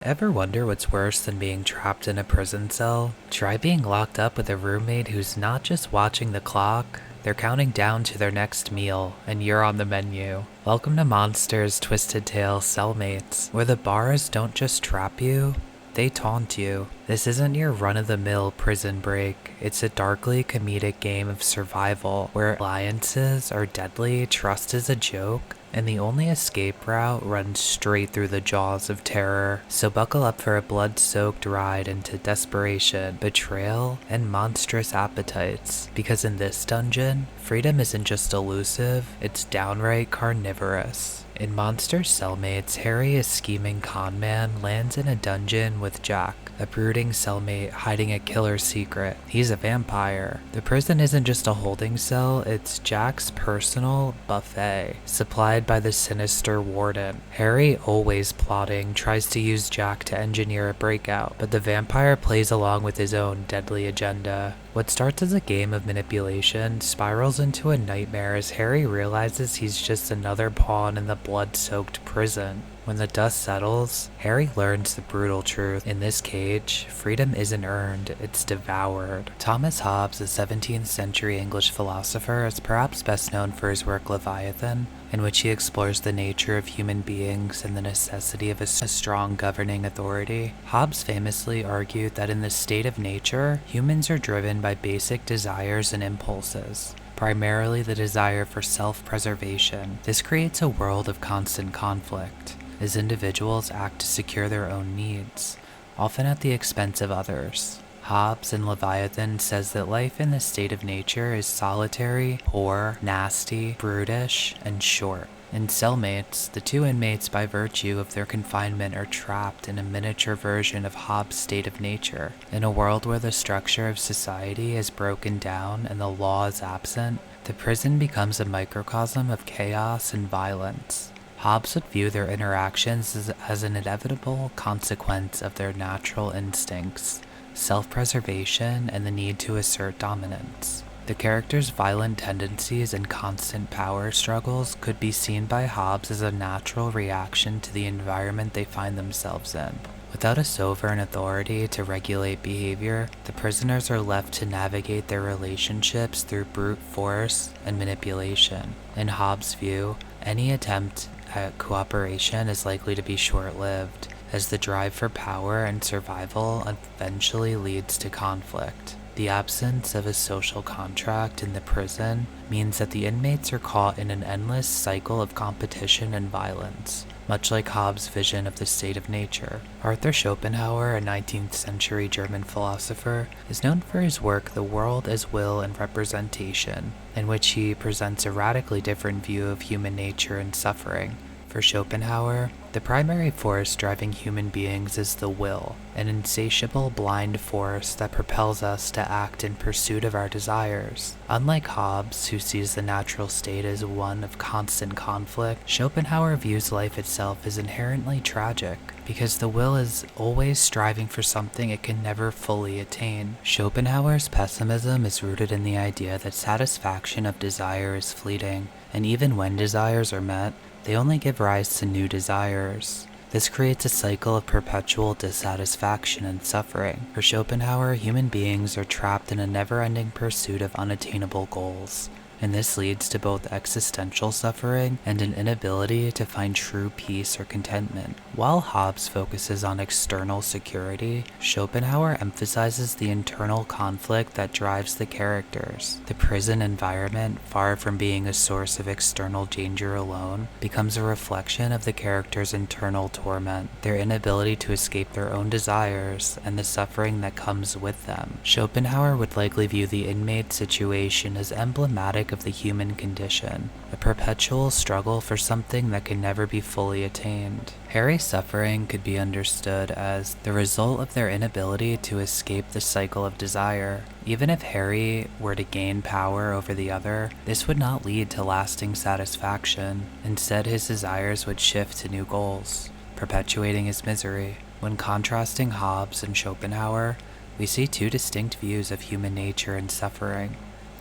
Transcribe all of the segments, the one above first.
Ever wonder what's worse than being trapped in a prison cell? Try being locked up with a roommate who's not just watching the clock, they're counting down to their next meal, and you're on the menu. Welcome to Monsters Twisted Tale Cellmates, where the bars don't just trap you, they taunt you. This isn't your run-of-the-mill prison break. It's a darkly comedic game of survival where alliances are deadly, trust is a joke, and the only escape route runs straight through the jaws of terror. So buckle up for a blood-soaked ride into desperation, betrayal, and monstrous appetites. Because in this dungeon, freedom isn't just elusive, it's downright carnivorous. In Monster Cellmates, Harry, a scheming con man, lands in a dungeon with Jack, a brooding cellmate hiding a killer secret. He's a vampire. The prison isn't just a holding cell, it's Jack's personal buffet, supplied by the sinister warden. Harry, always plotting, tries to use Jack to engineer a breakout, but the vampire plays along with his own deadly agenda. What starts as a game of manipulation spirals into a nightmare as Harry realizes he's just another pawn in the blood-soaked prison. When the dust settles, Harry learns the brutal truth. In this cage, freedom isn't earned, it's devoured. Thomas Hobbes, a 17th century English philosopher, is perhaps best known for his work Leviathan, in which he explores the nature of human beings and the necessity of a strong governing authority. Hobbes famously argued that in the state of nature, humans are driven by basic desires and impulses, primarily the desire for self-preservation. This creates a world of constant conflict, as individuals act to secure their own needs, often at the expense of others. Hobbes in Leviathan says that life in the state of nature is solitary, poor, nasty, brutish, and short. In Cellmates, the two inmates, by virtue of their confinement, are trapped in a miniature version of Hobbes' state of nature. In a world where the structure of society is broken down and the law is absent, the prison becomes a microcosm of chaos and violence. Hobbes would view their interactions as an inevitable consequence of their natural instincts, self-preservation, and the need to assert dominance. The characters' violent tendencies and constant power struggles could be seen by Hobbes as a natural reaction to the environment they find themselves in. Without a sovereign authority to regulate behavior, the prisoners are left to navigate their relationships through brute force and manipulation. In Hobbes' view, any attempt at cooperation is likely to be short-lived, as the drive for power and survival eventually leads to conflict. The absence of a social contract in the prison means that the inmates are caught in an endless cycle of competition and violence, much like Hobbes' vision of the state of nature. Arthur Schopenhauer, a 19th century German philosopher, is known for his work The World as Will and Representation, in which he presents a radically different view of human nature and suffering. For Schopenhauer, the primary force driving human beings is the will, an insatiable blind force that propels us to act in pursuit of our desires. Unlike Hobbes, who sees the natural state as one of constant conflict, Schopenhauer views life itself as inherently tragic, because the will is always striving for something it can never fully attain. Schopenhauer's pessimism is rooted in the idea that satisfaction of desire is fleeting, and even when desires are met, they only give rise to new desires. This creates a cycle of perpetual dissatisfaction and suffering. For Schopenhauer, human beings are trapped in a never-ending pursuit of unattainable goals, and this leads to both existential suffering and an inability to find true peace or contentment. While Hobbes focuses on external security, Schopenhauer emphasizes the internal conflict that drives the characters. The prison environment, far from being a source of external danger alone, becomes a reflection of the characters' internal torment, their inability to escape their own desires, and the suffering that comes with them. Schopenhauer would likely view the inmate situation as emblematic of the human condition, a perpetual struggle for something that can never be fully attained. Harry's suffering could be understood as the result of their inability to escape the cycle of desire. Even if Harry were to gain power over the other, this would not lead to lasting satisfaction. Instead, his desires would shift to new goals, perpetuating his misery. When contrasting Hobbes and Schopenhauer, we see two distinct views of human nature and suffering.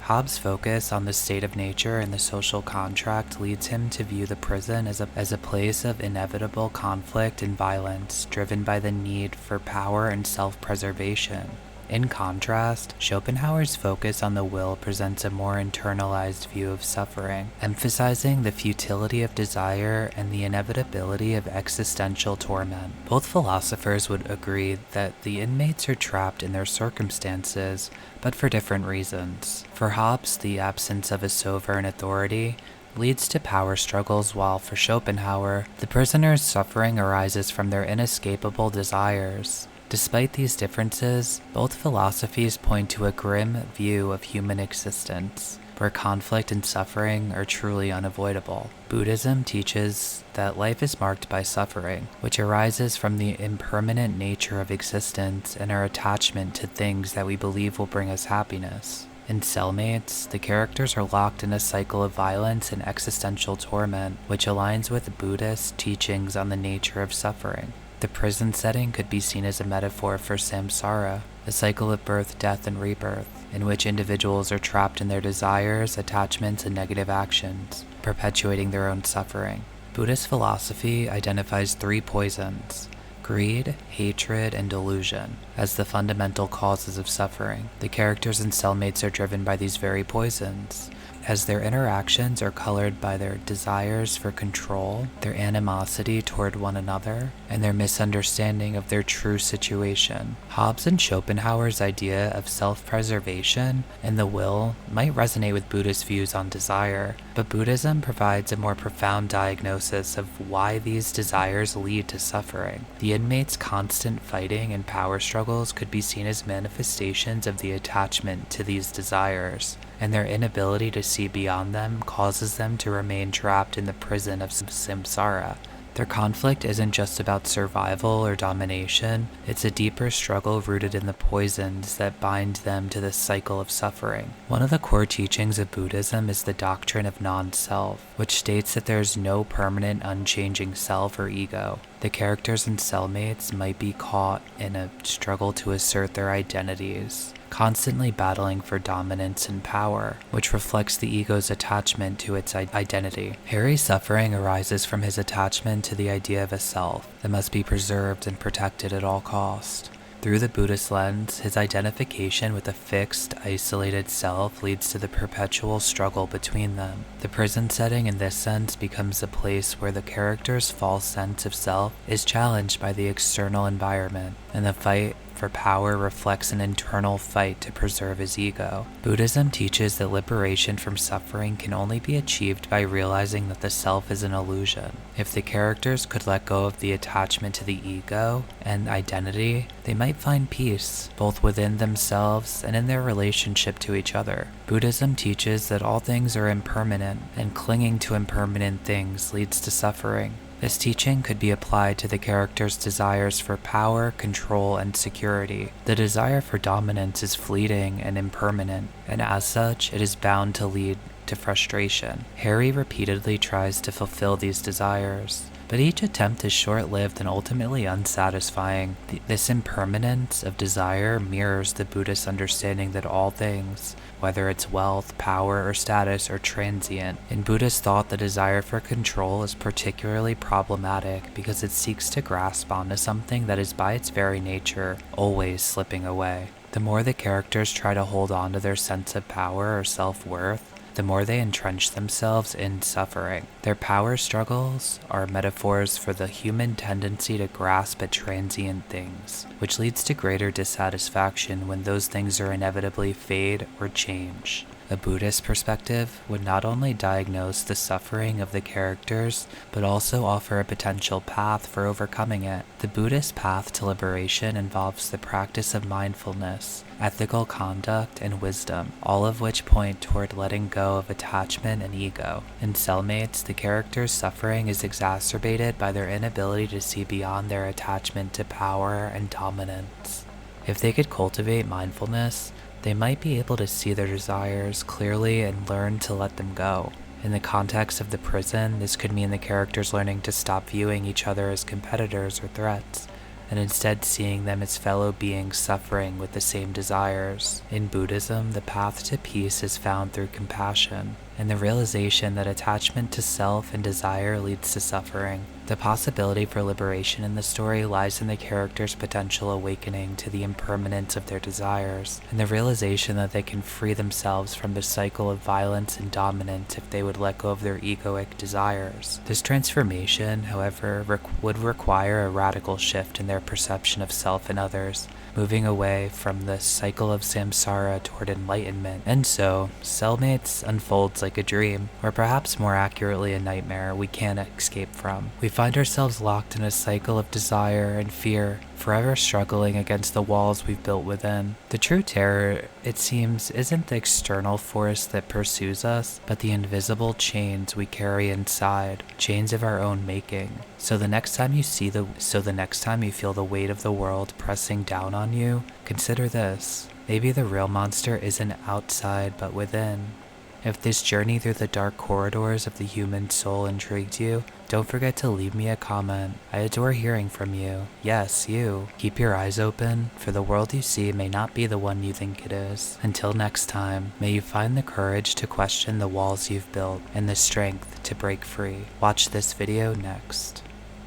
Hobbes' focus on the state of nature and the social contract leads him to view the prison as a place of inevitable conflict and violence, driven by the need for power and self-preservation. In contrast, Schopenhauer's focus on the will presents a more internalized view of suffering, emphasizing the futility of desire and the inevitability of existential torment. Both philosophers would agree that the inmates are trapped in their circumstances, but for different reasons. For Hobbes, the absence of a sovereign authority leads to power struggles, while for Schopenhauer, the prisoner's suffering arises from their inescapable desires. Despite these differences, both philosophies point to a grim view of human existence, where conflict and suffering are truly unavoidable. Buddhism teaches that life is marked by suffering, which arises from the impermanent nature of existence and our attachment to things that we believe will bring us happiness. In Cellmates, the characters are locked in a cycle of violence and existential torment, which aligns with Buddhist teachings on the nature of suffering. The prison setting could be seen as a metaphor for samsara, a cycle of birth, death, and rebirth, in which individuals are trapped in their desires, attachments, and negative actions, perpetuating their own suffering. Buddhist philosophy identifies 3 poisons: greed, hatred, and delusion, as the fundamental causes of suffering. The characters in Cellmates are driven by these very poisons, as their interactions are colored by their desires for control, their animosity toward one another, and their misunderstanding of their true situation. Hobbes and Schopenhauer's idea of self-preservation and the will might resonate with Buddhist views on desire, but Buddhism provides a more profound diagnosis of why these desires lead to suffering. The inmates' constant fighting and power struggles could be seen as manifestations of the attachment to these desires, and their inability to see beyond them causes them to remain trapped in the prison of samsara. Their conflict isn't just about survival or domination, it's a deeper struggle rooted in the poisons that bind them to this cycle of suffering. One of the core teachings of Buddhism is the doctrine of non-self, which states that there is no permanent, unchanging self or ego. The characters in Cellmates might be caught in a struggle to assert their identities, constantly battling for dominance and power, which reflects the ego's attachment to its identity. Harry's suffering arises from his attachment to the idea of a self that must be preserved and protected at all cost. Through the Buddhist lens, his identification with a fixed, isolated self leads to the perpetual struggle between them. The prison setting in this sense becomes a place where the character's false sense of self is challenged by the external environment, and the fight for power reflects an internal fight to preserve his ego. Buddhism teaches that liberation from suffering can only be achieved by realizing that the self is an illusion. If the characters could let go of the attachment to the ego and identity, they might find peace, both within themselves and in their relationship to each other. Buddhism teaches that all things are impermanent, and clinging to impermanent things leads to suffering. This teaching could be applied to the character's desires for power, control, and security. The desire for dominance is fleeting and impermanent, and as such, it is bound to lead to frustration. Harry repeatedly tries to fulfill these desires, but each attempt is short-lived and ultimately unsatisfying. This impermanence of desire mirrors the Buddhist understanding that all things, whether it's wealth, power, or status, are transient. In Buddhist thought, the desire for control is particularly problematic because it seeks to grasp onto something that is by its very nature always slipping away. The more the characters try to hold on to their sense of power or self-worth, the more they entrench themselves in suffering. Their power struggles are metaphors for the human tendency to grasp at transient things, which leads to greater dissatisfaction when those things are inevitably fade or change. A Buddhist perspective would not only diagnose the suffering of the characters, but also offer a potential path for overcoming it. The Buddhist path to liberation involves the practice of mindfulness, ethical conduct, and wisdom, all of which point toward letting go of attachment and ego. In Cellmates, the character's suffering is exacerbated by their inability to see beyond their attachment to power and dominance. If they could cultivate mindfulness, they might be able to see their desires clearly and learn to let them go. In the context of the prison, this could mean the characters learning to stop viewing each other as competitors or threats, and instead seeing them as fellow beings suffering with the same desires. In Buddhism, the path to peace is found through compassion and the realization that attachment to self and desire leads to suffering. The possibility for liberation in the story lies in the characters' potential awakening to the impermanence of their desires, and the realization that they can free themselves from the cycle of violence and dominance if they would let go of their egoic desires. This transformation, however, would require a radical shift in their perception of self and others, moving away from the cycle of samsara toward enlightenment. And so, Cellmates unfolds like a dream, or perhaps more accurately a nightmare we can't escape from. We find ourselves locked in a cycle of desire and fear, forever struggling against the walls we've built within. The true terror, it seems, isn't the external force that pursues us, but the invisible chains we carry inside, chains of our own making. So the next time you feel the weight of the world pressing down on you, consider this. Maybe the real monster isn't outside but within. If this journey through the dark corridors of the human soul intrigued you, don't forget to leave me a comment. I adore hearing from you. Yes, you. Keep your eyes open, for the world you see may not be the one you think it is. Until next time, may you find the courage to question the walls you've built and the strength to break free. Watch this video next.